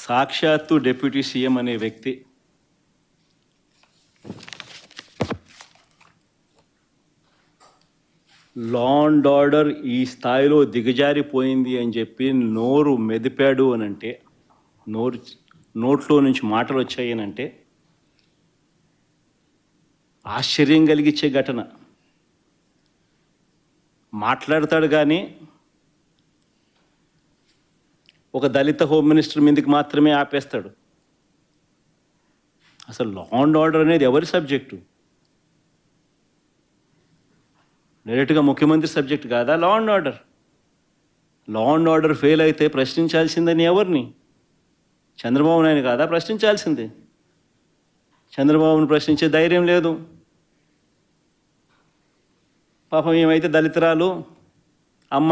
సాక్షాత్తు deputy CM అనే వ్యక్తి లా అండ్ ఆర్డర్ ఈ స్థాయిలో దిగజారిపోయింది అని చెప్పి నోరు మెదిపాడు అని అంటే, నోట్లో నుంచి మాటలు వచ్చాయి అని అంటే ఆశ్చర్యం కలిగించే ఘటన. మాట్లాడతాడు కానీ ఒక దళిత హోమ్ మినిస్టర్ మీదకి మాత్రమే ఆపేస్తాడు. అసలు లా అండ్ ఆర్డర్ అనేది ఎవరి సబ్జెక్టు? డైరెక్ట్గా ముఖ్యమంత్రి సబ్జెక్ట్ కాదా law and order? Law and order fail అయితే ప్రశ్నించాల్సిందని ఎవరిని? చంద్రబాబు నాయుడు కాదా ప్రశ్నించాల్సిందే? చంద్రబాబును ప్రశ్నించే ధైర్యం లేదు. పాపం ఏమైతే దళితురాలు అమ్మాయి